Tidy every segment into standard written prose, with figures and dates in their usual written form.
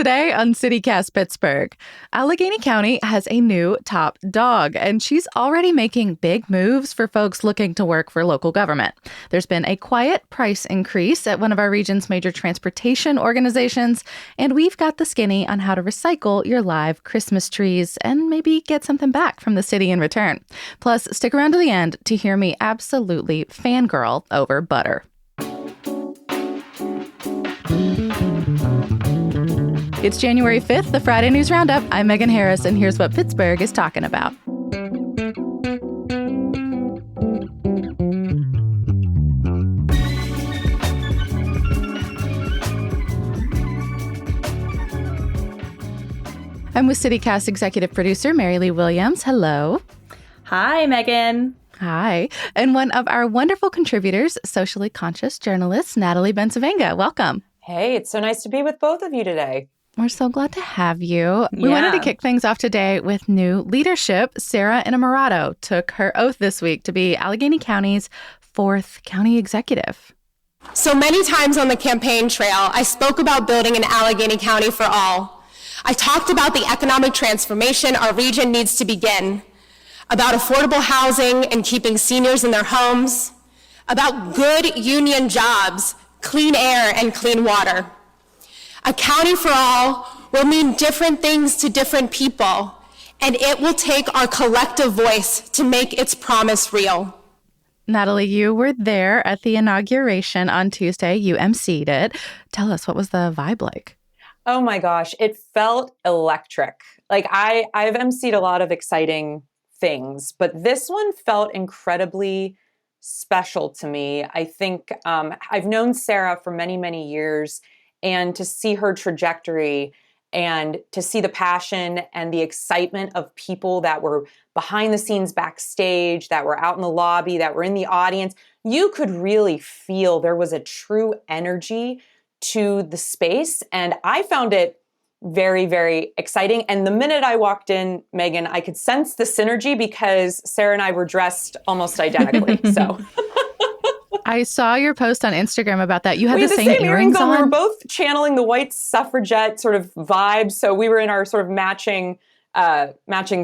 Today on CityCast Pittsburgh, Allegheny County has a new top dog, and she's already making big moves for folks looking to work for local government. There's been a quiet price increase at one of our region's major transportation organizations, and we've got the skinny on how to recycle your live Christmas trees and maybe get something back from the city in return. Plus, stick around to the end to hear me absolutely fangirl over butter. It's January 5th, the Friday News Roundup. I'm Megan Harris, and here's what Pittsburgh is talking about. I'm with CityCast executive producer Mary Lee Williams. Hello. Hi, Megan. Hi. And one of our wonderful contributors, socially conscious journalist Natalie Bencivenga. Welcome. Hey, it's so nice to be with both of you today. We're so glad to have you. We wanted to kick things off today with new leadership. Sara Innamorato took her oath this week to be Allegheny County's 4th county executive. So many times on the campaign trail, I spoke about building an Allegheny County for all. I talked about the economic transformation our region needs to begin, about affordable housing and keeping seniors in their homes, about good union jobs, clean air, and clean water. A county for all will mean different things to different people, and it will take our collective voice to make its promise real. Natalie, you were there at the inauguration on Tuesday. You emceed it. Tell us, what was the vibe like? Oh my gosh, it felt electric. Like I've emceed a lot of exciting things, but this one felt incredibly special to me. I think I've known Sara for many, many years, and to see her trajectory and to see the passion and the excitement of people that were behind the scenes backstage, that were out in the lobby, that were in the audience, you could really feel there was a true energy to the space. And I found it very, very exciting. And the minute I walked in, Megan, I could sense the synergy because Sara and I were dressed almost identically. So I saw your post on Instagram about that. You had we the had same earrings on. We were both channeling the white suffragette sort of vibe. So we were in our sort of matching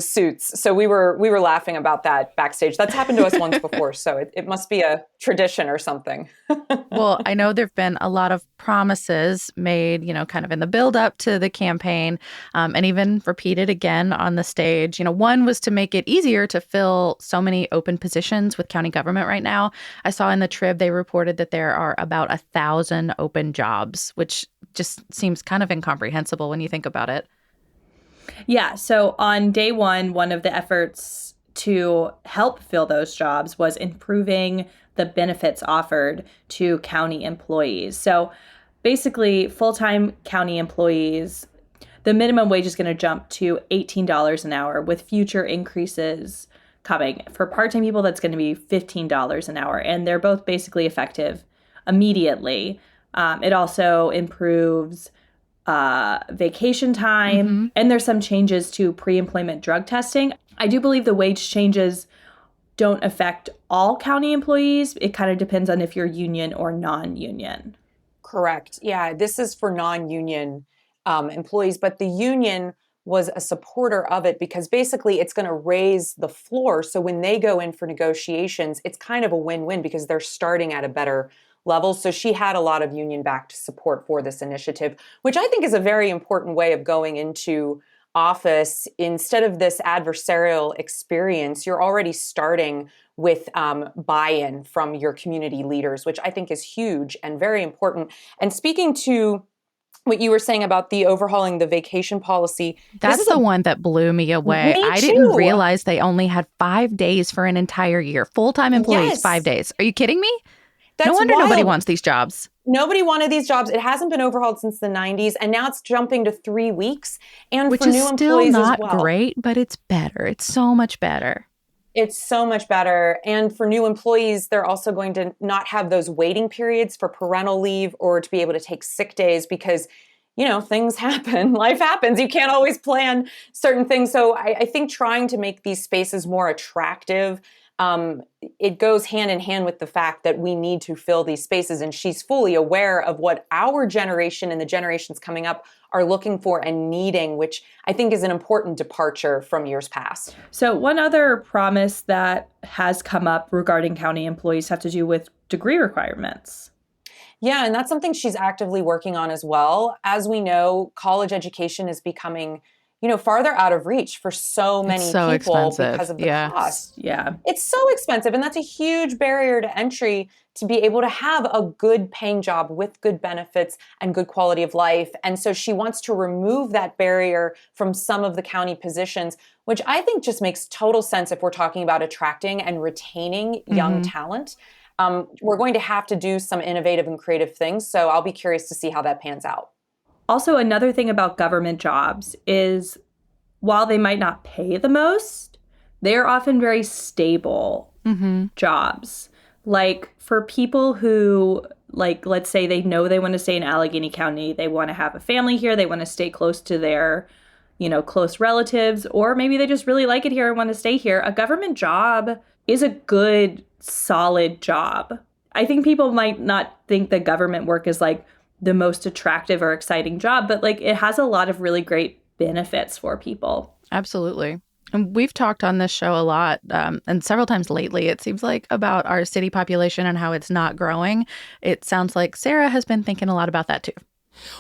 suits. So we were laughing about that backstage. That's happened to us once before. So it must be a tradition or something. Well, I know there've been a lot of promises made, kind of in the build up to the campaign, and even repeated again on the stage. One was to make it easier to fill so many open positions with county government right now. I saw in the Trib, they reported that there are about 1,000 open jobs, which just seems kind of incomprehensible when you think about it. Yeah, so on day one of the efforts to help fill those jobs was improving the benefits offered to county employees. So basically, full-time county employees, the minimum wage is going to jump to $18 an hour with future increases coming. For part-time people, that's going to be $15 an hour, and they're both basically effective immediately. It also improves vacation time, and there's some changes to pre-employment drug testing. I do believe the wage changes don't affect all county employees. It kind of depends on if you're union or non-union. Correct. Yeah, this is for non-union employees, but the union was a supporter of it because basically it's going to raise the floor. So when they go in for negotiations, it's kind of a win-win because they're starting at a better level. So she had a lot of union-backed support for this initiative, which I think is a very important way of going into office. Instead of this adversarial experience, you're already starting with buy-in from your community leaders, which I think is huge and very important. And speaking to what you were saying about the overhauling the vacation policy. That's the one that blew me away. I didn't realize they only had 5 days for an entire year. Full-time employees, yes. 5 days. Are you kidding me? That's no wonder wild. Nobody wants these jobs. Nobody wanted these jobs. It hasn't been overhauled since the 90s, and now it's jumping to 3 weeks. And which for is new still employees not as well. Great, but it's better. It's so much better. It's so much better. And for new employees, they're also going to not have those waiting periods for parental leave or to be able to take sick days because, things happen. Life happens. You can't always plan certain things. So I think trying to make these spaces more attractive it goes hand in hand with the fact that we need to fill these spaces. And she's fully aware of what our generation and the generations coming up are looking for and needing, which I think is an important departure from years past. So one other promise that has come up regarding county employees have to do with degree requirements. Yeah, and that's something she's actively working on as well. As we know, college education is becoming, farther out of reach for so many people expensive. because of the cost. Yeah. It's so expensive, and that's a huge barrier to entry to be able to have a good paying job with good benefits and good quality of life. And so she wants to remove that barrier from some of the county positions, which I think just makes total sense if we're talking about attracting and retaining young talent. We're going to have to do some innovative and creative things. So I'll be curious to see how that pans out. Also, another thing about government jobs is while they might not pay the most, they're often very stable jobs. Like for people who, like, let's say they know they want to stay in Allegheny County, they want to have a family here, they want to stay close to their, close relatives, or maybe they just really like it here and want to stay here. A government job is a good, solid job. I think people might not think that government work is like the most attractive or exciting job, but like it has a lot of really great benefits for people. Absolutely. And we've talked on this show a lot, and several times lately, it seems like, about our city population and how it's not growing. It sounds like Sara has been thinking a lot about that too.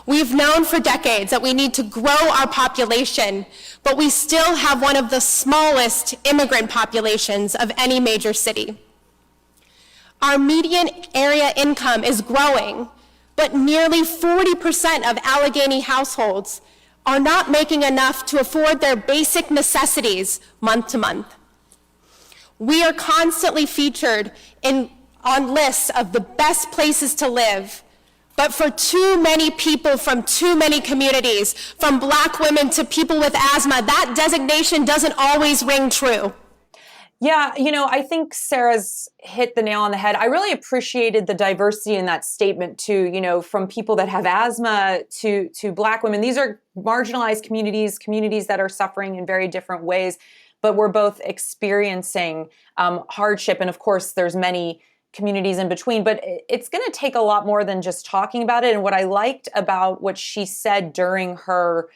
We've known for decades that we need to grow our population, but we still have one of the smallest immigrant populations of any major city. Our median area income is growing, but nearly 40% of Allegheny households are not making enough to afford their basic necessities month to month. We are constantly featured on lists of the best places to live, but for too many people from too many communities, from Black women to people with asthma, that designation doesn't always ring true. Yeah, I think Sarah's hit the nail on the head. I really appreciated the diversity in that statement too, from people that have asthma to Black women. These are marginalized communities that are suffering in very different ways, but we're both experiencing hardship. And of course, there's many communities in between, but it's going to take a lot more than just talking about it. And what I liked about what she said during her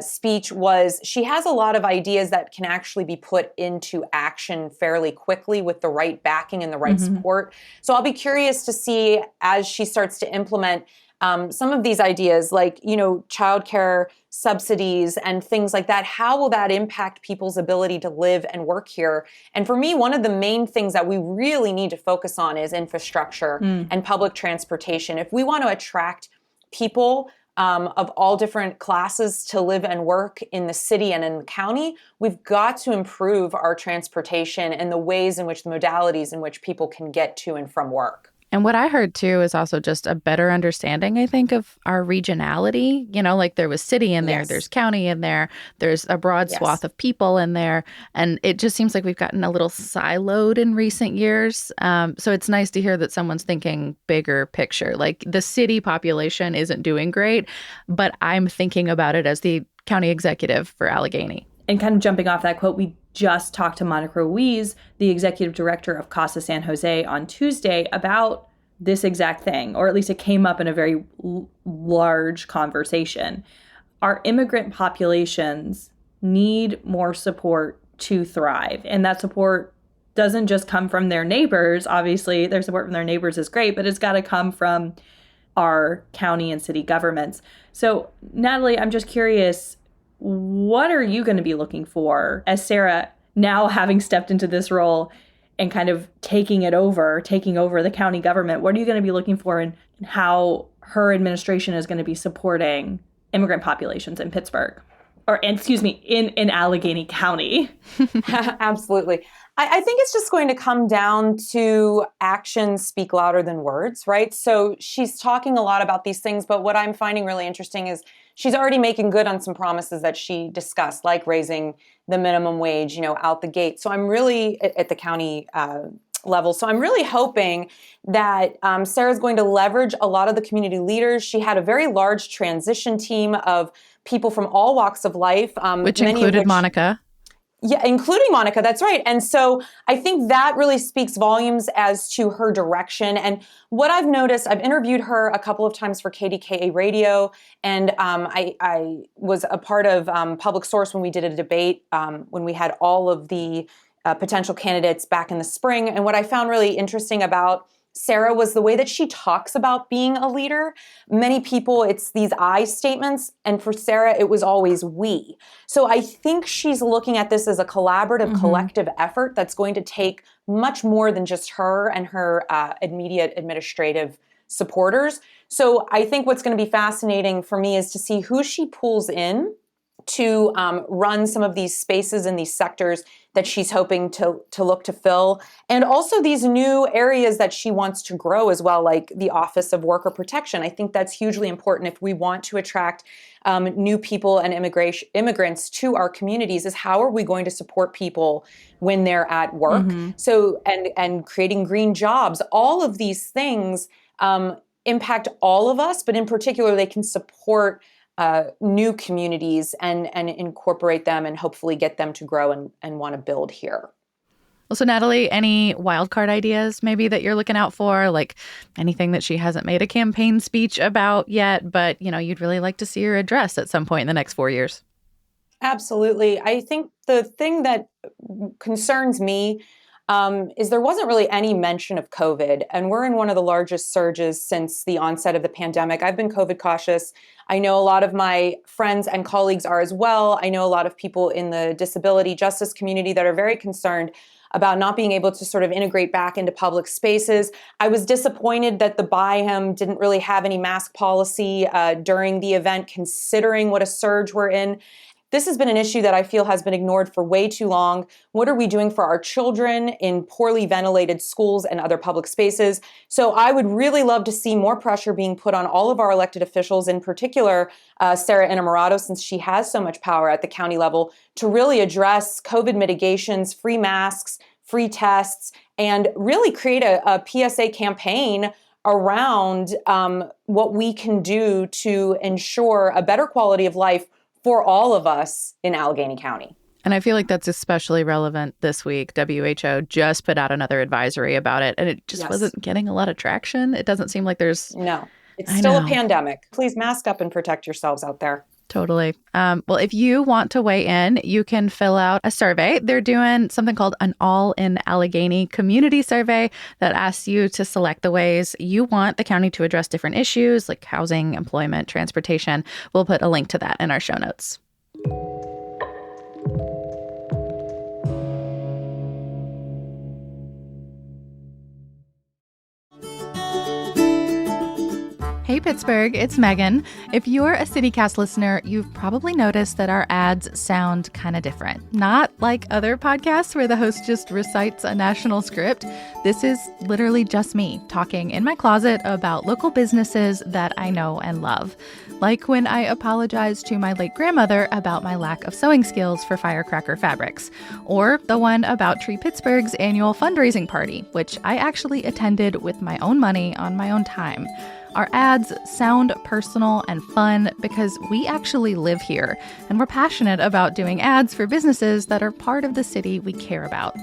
speech was she has a lot of ideas that can actually be put into action fairly quickly with the right backing and the right support. So I'll be curious to see as she starts to implement some of these ideas like, childcare subsidies and things like that. How will that impact people's ability to live and work here? And for me, one of the main things that we really need to focus on is infrastructure and public transportation. If we want to attract people of all different classes to live and work in the city and in the county, we've got to improve our transportation and the ways in which the modalities in which people can get to and from work. And what I heard too is also just a better understanding, I think, of our regionality. Like there was city in there, Yes. there's county in there, there's a broad Yes. swath of people in there. And it just seems like we've gotten a little siloed in recent years. So it's nice to hear that someone's thinking bigger picture. Like the city population isn't doing great, but I'm thinking about it as the county executive for Allegheny. And kind of jumping off that quote, we just talked to Monica Ruiz, the executive director of Casa San Jose, on Tuesday about this exact thing, or at least it came up in a very large conversation. Our immigrant populations need more support to thrive. And that support doesn't just come from their neighbors. Obviously, their support from their neighbors is great, but it's got to come from our county and city governments. So, Natalie, I'm just curious, what are you going to be looking for as Sara, now having stepped into this role and kind of taking over the county government? What are you going to be looking for in how her administration is going to be supporting immigrant populations in Pittsburgh? In Allegheny County? Absolutely. I think it's just going to come down to actions speak louder than words, right? So she's talking a lot about these things, but what I'm finding really interesting is she's already making good on some promises that she discussed, like raising the minimum wage, out the gate. So I'm really at the county level. So I'm really hoping that Sara's going to leverage a lot of the community leaders. She had a very large transition team of people from all walks of life. Which included Monica. Yeah, including Monica. That's right. And so I think that really speaks volumes as to her direction. And what I've noticed, I've interviewed her a couple of times for KDKA radio, and I was a part of Public Source when we did a debate, when we had all of the potential candidates back in the spring. And what I found really interesting about Sara was the way that she talks about being a leader. Many people, it's these I statements. And for Sara, it was always we. So I think she's looking at this as a collaborative, collective effort that's going to take much more than just her and her immediate administrative supporters. So I think what's going to be fascinating for me is to see who she pulls in to run some of these spaces in these sectors that she's hoping to look to fill. And also these new areas that she wants to grow as well, like the Office of Worker Protection. I think that's hugely important if we want to attract new people and immigrants to our communities, is how are we going to support people when they're at work? So, and creating green jobs, all of these things impact all of us, but in particular, they can support new communities and incorporate them and hopefully get them to grow and want to build here. Well, so Natalie, any wildcard ideas maybe that you're looking out for, like anything that she hasn't made a campaign speech about yet, but you'd really like to see her address at some point in the next 4 years? Absolutely. I think the thing that concerns me is there wasn't really any mention of COVID. And we're in one of the largest surges since the onset of the pandemic. I've been COVID cautious. I know a lot of my friends and colleagues are as well. I know a lot of people in the disability justice community that are very concerned about not being able to sort of integrate back into public spaces. I was disappointed that the Byham didn't really have any mask policy during the event, considering what a surge we're in. This has been an issue that I feel has been ignored for way too long. What are we doing for our children in poorly ventilated schools and other public spaces? So I would really love to see more pressure being put on all of our elected officials, in particular Sara Innamorato, since she has so much power at the county level, to really address COVID mitigations, free masks, free tests, and really create a PSA campaign around what we can do to ensure a better quality of life for all of us in Allegheny County. And I feel like that's especially relevant this week. WHO just put out another advisory about it, and it just wasn't getting a lot of traction. It doesn't seem like there's... No, it's still a pandemic. Please mask up and protect yourselves out there. Totally. Well, if you want to weigh in, you can fill out a survey. They're doing something called an All in Allegheny community survey that asks you to select the ways you want the county to address different issues like housing, employment, transportation. We'll put a link to that in our show notes. Hey Pittsburgh, it's Megan. If you're a CityCast listener, you've probably noticed that our ads sound kind of different. Not like other podcasts where the host just recites a national script. This is literally just me talking in my closet about local businesses that I know and love. Like when I apologized to my late grandmother about my lack of sewing skills for firecracker fabrics. Or the one about Tree Pittsburgh's annual fundraising party, which I actually attended with my own money on my own time. Our ads sound personal and fun because we actually live here, and we're passionate about doing ads for businesses that are part of the city we care about.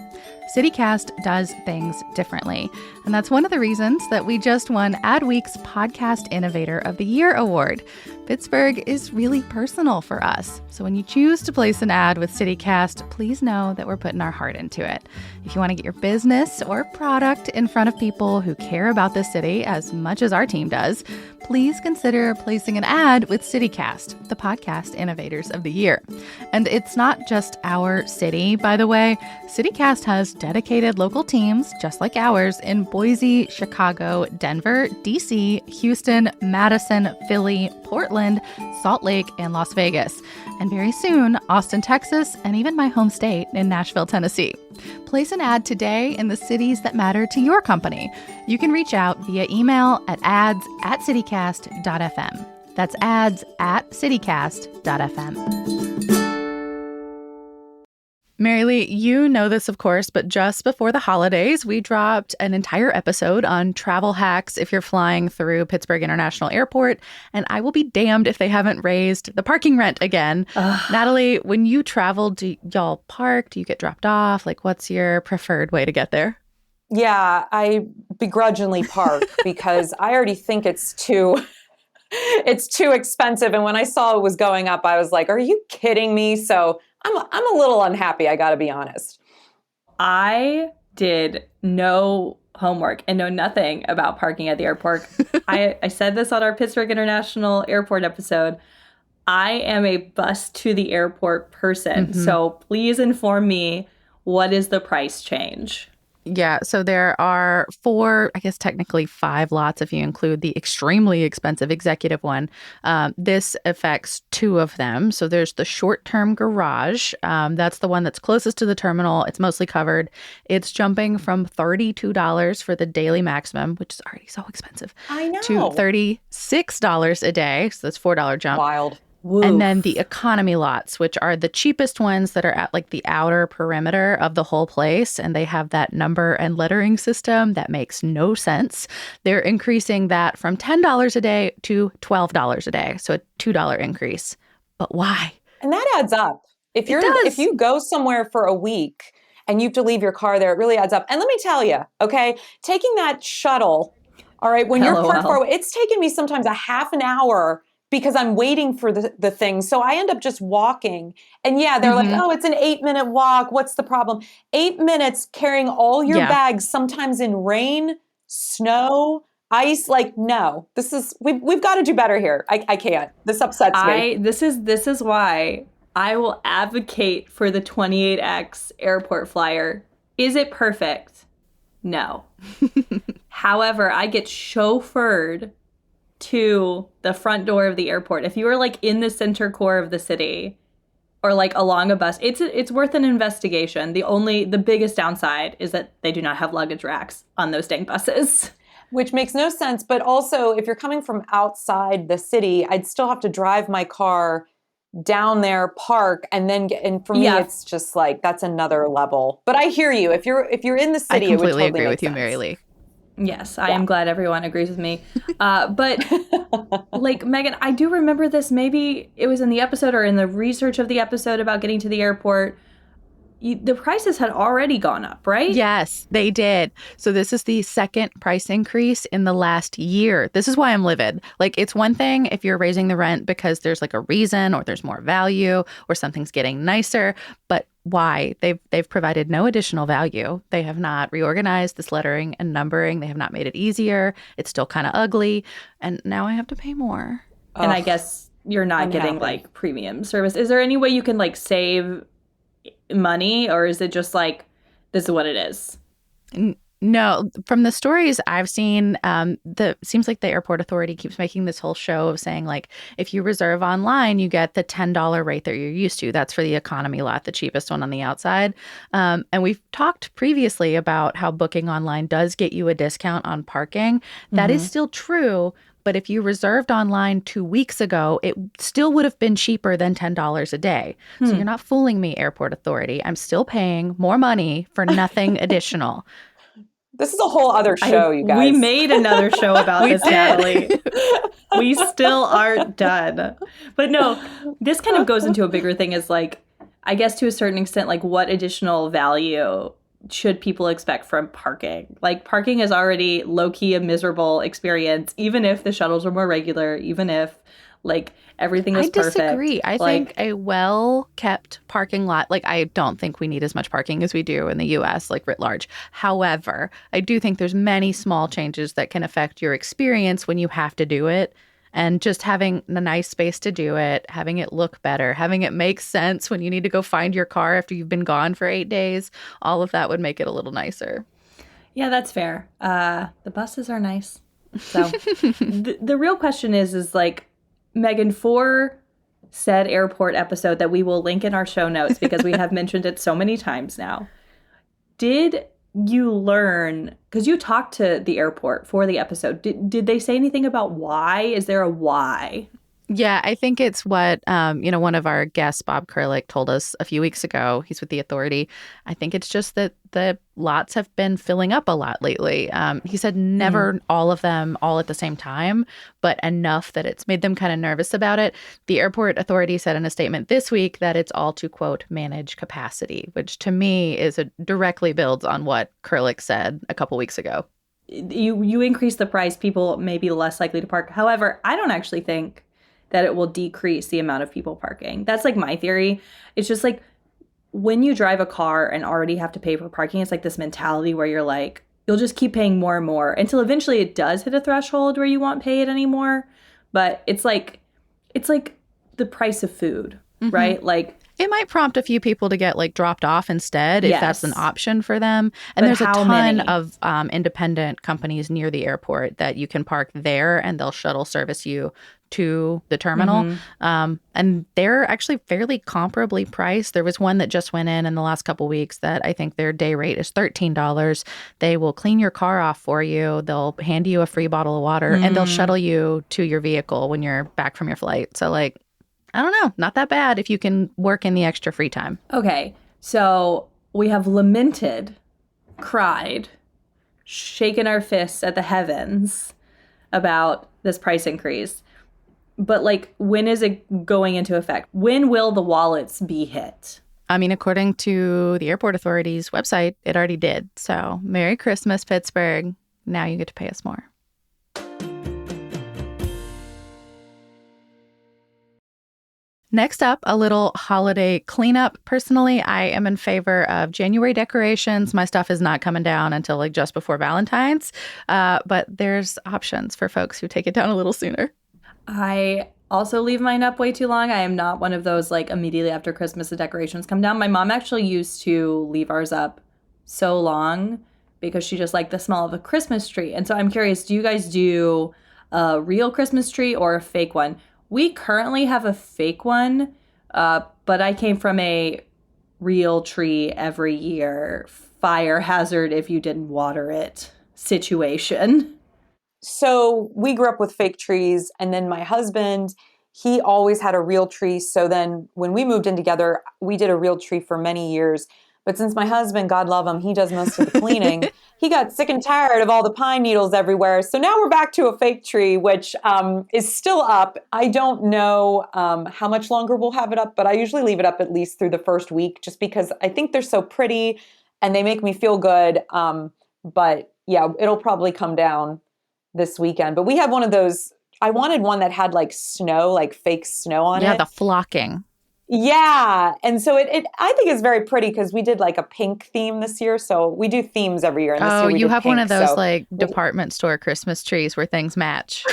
CityCast does things differently, and that's one of the reasons that we just won Adweek's Podcast Innovator of the Year award. Pittsburgh is really personal for us, so when you choose to place an ad with CityCast, please know that we're putting our heart into it. If you want to get your business or product in front of people who care about the city as much as our team does, please consider placing an ad with CityCast, the Podcast Innovators of the Year. And it's not just our city, by the way. CityCast has dedicated local teams, just like ours, in Boise, Chicago, Denver, DC, Houston, Madison, Philly, Portland, Salt Lake, and Las Vegas. And very soon, Austin, Texas, and even my home state in Nashville, Tennessee. Place an ad today in the cities that matter to your company. You can reach out via email at ads@citycast.fm. That's ads@citycast.fm. Mary Lee, you know this, of course, but just before the holidays, we dropped an entire episode on travel hacks if you're flying through Pittsburgh International Airport. And I will be damned if they haven't raised the parking rent again. Natalie, when you travel, do y'all park? Do you get dropped off? Like, what's your preferred way to get there? Yeah, I begrudgingly park because I already think it's too expensive. And when I saw it was going up, I was like, are you kidding me? So I'm a little unhappy, I got to be honest. I did no homework and know nothing about parking at the airport. I said this on our Pittsburgh International Airport episode. I am a bus to the airport person. So please inform me, what is the price change? Yeah, so there are 4, I guess technically 5 lots if you include the extremely expensive executive one. This affects 2 of them. So there's the short-term garage. That's the one that's closest to the terminal. It's mostly covered. It's jumping from $32 for the daily maximum, which is already so expensive, I know, to $36 a day. So that's $4 jump. Wild. Woof. And then the economy lots, which are the cheapest ones that are at like the outer perimeter of the whole place. And they have that number and lettering system that makes no sense. They're increasing that from $10 a day to $12 a day. So a $2 increase. But why? And that adds up. If you go somewhere for a week and you have to leave your car there, it really adds up. And let me tell you, okay, taking that shuttle, all right, when you're parked far away, it's taken me sometimes a half an hour because I'm waiting for the thing. So I end up just walking. And yeah, they're like, oh, it's an 8-minute walk. What's the problem? 8 minutes carrying all your bags, sometimes in rain, snow, ice. Like, no, we've got to do better here. I can't. This upsets me. This is why I will advocate for the 28X airport flyer. Is it perfect? No. However, I get chauffeured to the front door of the airport. If you are like in the center core of the city or like along a bus, it's worth an investigation. The biggest downside is that they do not have luggage racks on those dang buses. Which makes no sense. But also, if you're coming from outside the city, I'd still have to drive my car down there, park, and then get. And for me, it's just like that's another level. But I hear you. If you're in the city, I completely it would totally agree make with you, sense. Mary Lee. Yes, I am glad everyone agrees with me. But like, Megan, I do remember this. Maybe it was in the episode or in the research of the episode about getting to the airport. The prices had already gone up, right? Yes, they did. So this is the second price increase in the last year. This is why I'm livid. Like, it's one thing if you're raising the rent because there's like a reason or there's more value or something's getting nicer, but why? They've provided no additional value. They have not reorganized this lettering and numbering. They have not made it easier. It's still kind of ugly. And now I have to pay more. And I guess you're not getting like premium service. Is there any way you can like save money, or is it just like, this is what it is? No, from the stories I've seen, seems like the airport authority keeps making this whole show of saying like, if you reserve online, you get the $10 rate that you're used to. That's for the economy lot, the cheapest one on the outside. And we've talked previously about how booking online does get you a discount on parking. That is still true. But if you reserved online 2 weeks ago, it still would have been cheaper than $10 a day. So you're not fooling me, airport authority. I'm still paying more money for nothing additional. This is a whole other show, you guys. We made another show about this, Natalie. We still aren't done. But no, this kind of goes into a bigger thing is like, I guess to a certain extent, like what additional value should people expect from parking? Like, parking is already low-key a miserable experience, even if the shuttles are more regular, even if like everything is perfect. I disagree. I think a well-kept parking lot, like I don't think we need as much parking as we do in the US, like writ large. However, I do think there's many small changes that can affect your experience when you have to do it. And just having a nice space to do it, having it look better, having it make sense when you need to go find your car after you've been gone for 8 days, all of that would make it a little nicer. Yeah, that's fair. The buses are nice. So the real question is like, Megan, for said airport episode that we will link in our show notes because we have mentioned it so many times now, did you learn, because you talked to the airport for the episode, did they say anything about why? Is there a why? Yeah, I think it's what, one of our guests, Bob Kurlick, told us a few weeks ago. He's with the authority. I think it's just that the lots have been filling up a lot lately. He said never all of them all at the same time, but enough that it's made them kind of nervous about it. The airport authority said in a statement this week that it's all to, quote, manage capacity, which to me directly builds on what Kurlick said a couple weeks ago. You increase the price, people may be less likely to park. However, I don't actually think that it will decrease the amount of people parking. That's like my theory. It's just like when you drive a car and already have to pay for parking, it's like this mentality where you're like, you'll just keep paying more and more until eventually it does hit a threshold where you won't pay it anymore. But it's like the price of food, right? Like it might prompt a few people to get like dropped off instead if that's an option for them. And But there's a how ton many? of independent companies near the airport that you can park there and they'll shuttle service you to the terminal. And they're actually fairly comparably priced. There was one that just went in the last couple weeks that I think their day rate is $13. They will clean your car off for you. They'll hand you a free bottle of water and they'll shuttle you to your vehicle when you're back from your flight. So like, I don't know, not that bad if you can work in the extra free time. Okay, so we have lamented, cried, shaken our fists at the heavens about this price increase. But like, when is it going into effect? When will the wallets be hit? I mean, according to the airport authority's website, it already did. So Merry Christmas, Pittsburgh. Now you get to pay us more. Next up, a little holiday cleanup. Personally, I am in favor of January decorations. My stuff is not coming down until like just before Valentine's. But there's options for folks who take it down a little sooner. I also leave mine up way too long. I am not one of those like immediately after Christmas the decorations come down. My mom actually used to leave ours up so long because she just liked the smell of a Christmas tree. And so I'm curious, do you guys do a real Christmas tree or a fake one? We currently have a fake one, but I came from a real tree every year, fire hazard if you didn't water it situation. So we grew up with fake trees, and then my husband, he always had a real tree. So then when we moved in together, we did a real tree for many years. But since my husband, God love him, he does most of the cleaning, he got sick and tired of all the pine needles everywhere. So now we're back to a fake tree, which is still up. I don't know how much longer we'll have it up, but I usually leave it up at least through the first week just because I think they're so pretty and they make me feel good. But yeah, it'll probably come down this weekend. But we have one of those, I wanted one that had like snow, like fake snow on it. Yeah, the flocking. Yeah. And so it I think it's very pretty because we did like a pink theme this year. So we do themes every year. And this year we you did have pink, one of those so like department store Christmas trees where things match.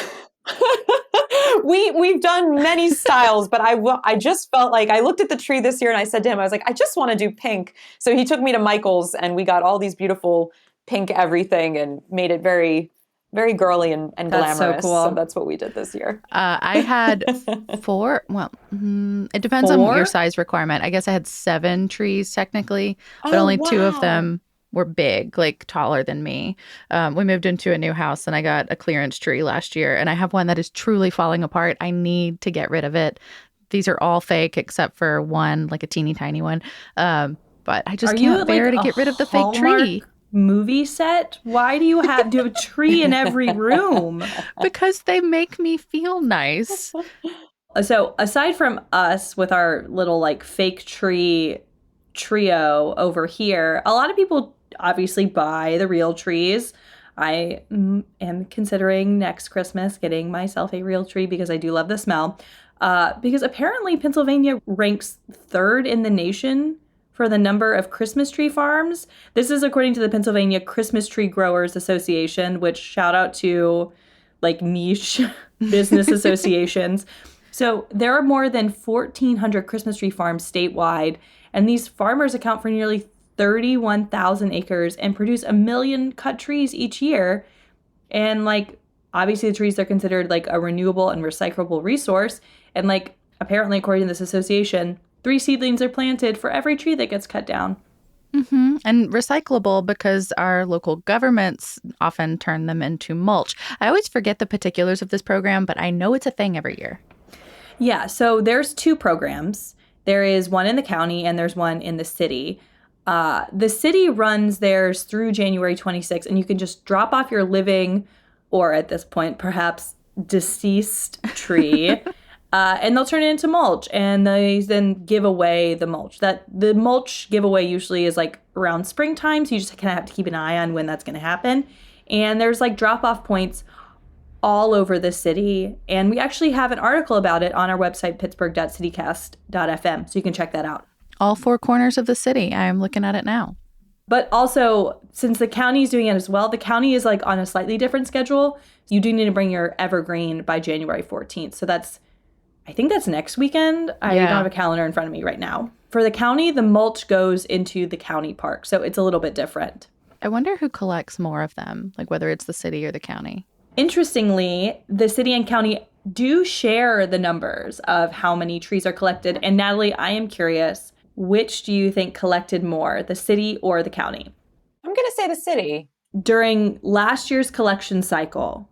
We've done many styles, but I just felt like I looked at the tree this year and I said to him, I was like, I just want to do pink. So he took me to Michael's and we got all these beautiful pink everything and made it very, very girly and That's glamorous. so cool. So that's what we did this year. I had 4. Well, it depends on your size requirement. I guess I had 7 trees technically, but only 2 of them were big, like taller than me. We moved into a new house and I got a clearance tree last year and I have one that is truly falling apart. I need to get rid of it. These are all fake except for one, like a teeny tiny one. But I just can't bear to get rid of the fake tree. Movie set? Why do you have to have a tree in every room? Because they make me feel nice. So aside from us with our little like fake tree trio over here, a lot of people obviously buy the real trees. I am considering next Christmas getting myself a real tree because I do love the smell. Because apparently Pennsylvania ranks 3rd in the nation for the number of Christmas tree farms. This is according to the Pennsylvania Christmas Tree Growers Association, which shout out to like niche business associations. So there are more than 1,400 Christmas tree farms statewide, and these farmers account for nearly 31,000 acres and produce 1 million cut trees each year. And like, obviously the trees are considered like a renewable and recyclable resource. And like, apparently according to this association, 3 seedlings are planted for every tree that gets cut down. Mm-hmm. And recyclable because our local governments often turn them into mulch. I always forget the particulars of this program, but I know it's a thing every year. Yeah, so there's two programs. There is one in the county and there's one in the city. The city runs theirs through January 26th, and you can just drop off your living, or at this point, perhaps deceased tree, and they'll turn it into mulch, and they then give away the mulch. The mulch giveaway usually is like around springtime, so you just kind of have to keep an eye on when that's going to happen. And there's like drop-off points all over the city. And we actually have an article about it on our website, pittsburgh.citycast.fm. So you can check that out. All four corners of the city. I'm looking at it now. But also, since the county is doing it as well, the county is like on a slightly different schedule. You do need to bring your evergreen by January 14th. So I think that's next weekend. I don't have a calendar in front of me right now. For the county, the mulch goes into the county park. So it's a little bit different. I wonder who collects more of them, like whether it's the city or the county. Interestingly, the city and county do share the numbers of how many trees are collected. And Natalie, I am curious, which do you think collected more, the city or the county? I'm going to say the city. During last year's collection cycle,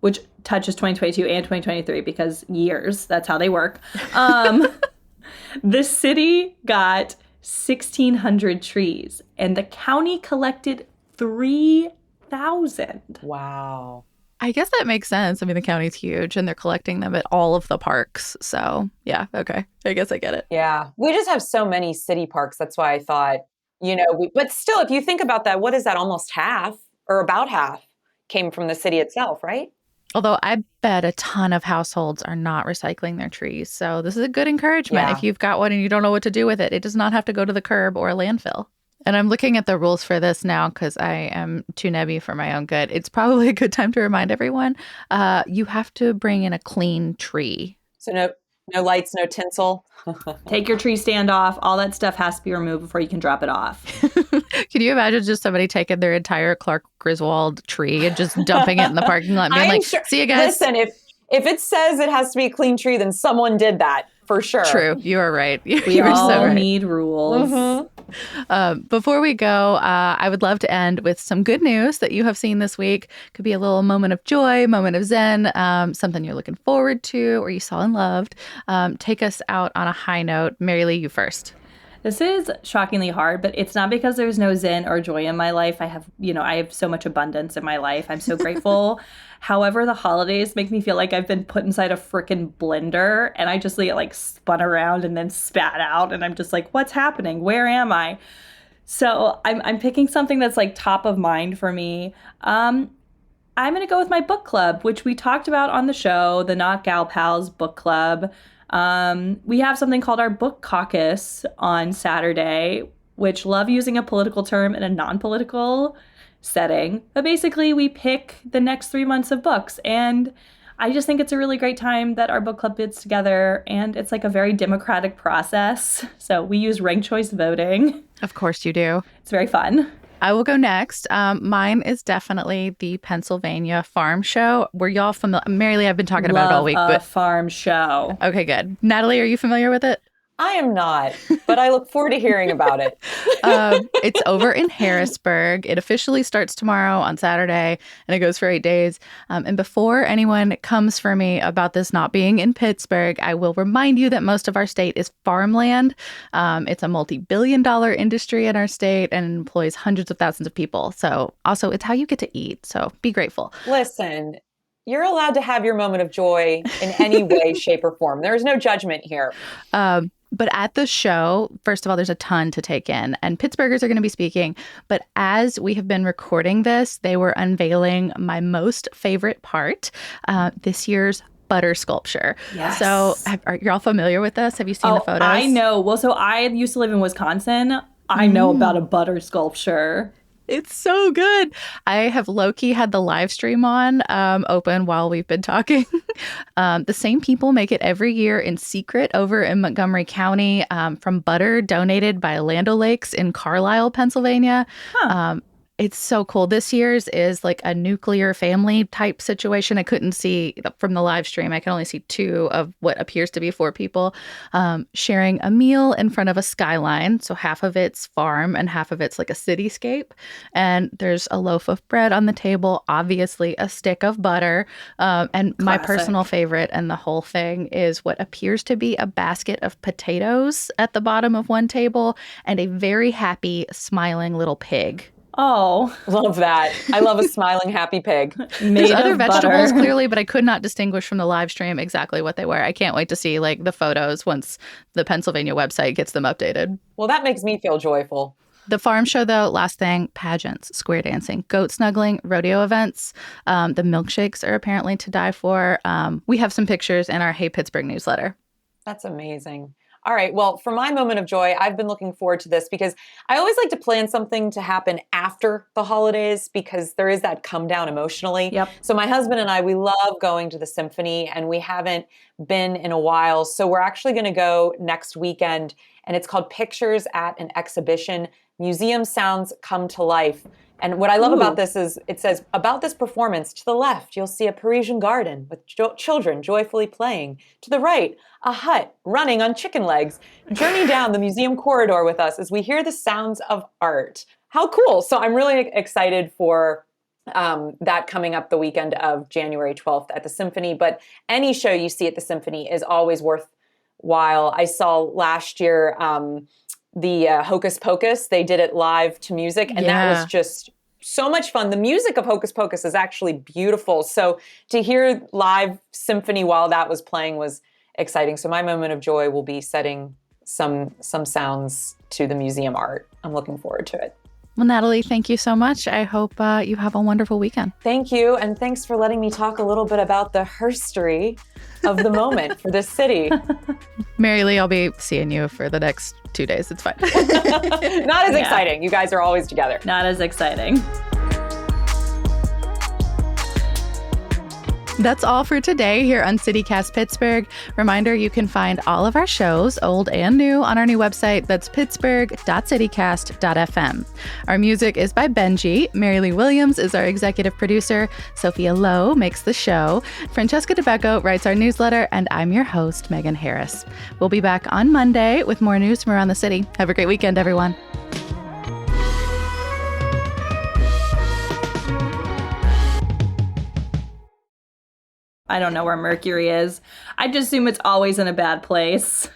which touches 2022 and 2023 because years, that's how they work, the city got 1,600 trees and the county collected 3,000. Wow. I guess that makes sense. I mean, the county's huge and they're collecting them at all of the parks. So, yeah, okay. I guess I get it. Yeah. We just have so many city parks. That's why I thought, but still, if you think about that, what is that? Almost half or about half came from the city itself, right? Although I bet a ton of households are not recycling their trees. So this is a good encouragement. Yeah. If you've got one and you don't know what to do with it, it does not have to go to the curb or a landfill. And I'm looking at the rules for this now because I am too nebby for my own good. It's probably a good time to remind everyone, you have to bring in a clean tree. So no lights, no tinsel. Take your tree stand off. All that stuff has to be removed before you can drop it off. Can you imagine just somebody taking their entire Clark Griswold tree and just dumping it in the parking lot and being like, see you guys? Listen, if it says it has to be a clean tree, then someone did that for sure. True. You are right. We all need rules. Mm-hmm. Before we go, I would love to end with some good news that you have seen this week. Could be a little moment of joy, moment of zen, something you're looking forward to or you saw and loved. Take us out on a high note. Mary Lee, you first. This is shockingly hard, but it's not because there's no zen or joy in my life. I have so much abundance in my life. I'm so grateful. However, the holidays make me feel like I've been put inside a frickin' blender and I just get like spun around and then spat out. And I'm just like, what's happening? Where am I? So I'm picking something that's like top of mind for me. I'm going to go with my book club, which we talked about on the show, the Not Gal Pals book club. We have something called our book caucus on Saturday, which love using a political term in a non-political setting. But basically, we pick the next 3 months of books. And I just think it's a really great time that our book club gets together. And it's like a very democratic process. So we use ranked choice voting. Of course you do. It's very fun. I will go next. Mine is definitely the Pennsylvania Farm Show. Were y'all familiar? Mary Lee, I've been talking about it all week. But farm show. Okay, good. Natalie, are you familiar with it? I am not, but I look forward to hearing about it. It's over in Harrisburg. It officially starts tomorrow on Saturday, and it goes for 8 days. And before anyone comes for me about this not being in Pittsburgh, I will remind you that most of our state is farmland. It's a multi-billion-dollar industry in our state and employs hundreds of thousands of people. So also, it's how you get to eat. So be grateful. Listen, you're allowed to have your moment of joy in any way, shape, or form. There is no judgment here. But at the show, first of all, there's a ton to take in. And Pittsburghers are going to be speaking. But as we have been recording this, they were unveiling my most favorite part, this year's butter sculpture. Yes. So are you all familiar with this? Have you seen the photos? I know. Well, so I used to live in Wisconsin. I know about a butter sculpture. It's so good. I have low-key had the live stream on open while we've been talking. The same people make it every year in secret over in Montgomery County from butter donated by Land O'Lakes in Carlisle, Pennsylvania. Huh. It's so cool. This year's is like a nuclear family type situation. I couldn't see from the live stream. I can only see 2 of what appears to be 4 people sharing a meal in front of a skyline. So half of it's farm and half of it's like a cityscape. And there's a loaf of bread on the table, obviously a stick of butter. And my personal favorite and the whole thing is what appears to be a basket of potatoes at the bottom of one table and a very happy, smiling little pig. Oh, love that. I love a smiling, happy pig. There's other vegetables clearly, but I could not distinguish from the live stream exactly what they were. I can't wait to see like the photos once the Pennsylvania website gets them updated. Well, that makes me feel joyful. The farm show, though, last thing, pageants, square dancing, goat snuggling, rodeo events. The milkshakes are apparently to die for. We have some pictures in our Hey Pittsburgh newsletter. That's amazing. All right. Well, for my moment of joy, I've been looking forward to this because I always like to plan something to happen after the holidays because there is that come down emotionally. Yep. So my husband and I, we love going to the symphony and we haven't been in a while. So we're actually going to go next weekend and it's called Pictures at an Exhibition, Museum Sounds Come to Life. And what I love about this is it says, about this performance, to the left, you'll see a Parisian garden with children joyfully playing. To the right, a hut running on chicken legs. Journey down the museum corridor with us as we hear the sounds of art. How cool. So I'm really excited for that coming up the weekend of January 12th at the Symphony. But any show you see at the Symphony is always worthwhile. I saw last year the Hocus Pocus. They did it live to music, and that was just so much fun. The music of Hocus Pocus is actually beautiful. So to hear live symphony while that was playing was exciting. So my moment of joy will be setting some sounds to the museum art. I'm looking forward to it. Well, Natalie, thank you so much. I hope you have a wonderful weekend. Thank you. And thanks for letting me talk a little bit about the herstory of the moment for this city. Mary Lee, I'll be seeing you for the next 2 days. It's fine. Not as exciting. You guys are always together. Not as exciting. That's all for today here on CityCast Pittsburgh. Reminder, you can find all of our shows, old and new, on our new website. That's pittsburgh.citycast.fm. Our music is by Benji. Mary Lee Williams is our executive producer. Sophia Lowe makes the show. Francesca DeBecco writes our newsletter. And I'm your host, Megan Harris. We'll be back on Monday with more news from around the city. Have a great weekend, everyone. I don't know where Mercury is. I just assume it's always in a bad place.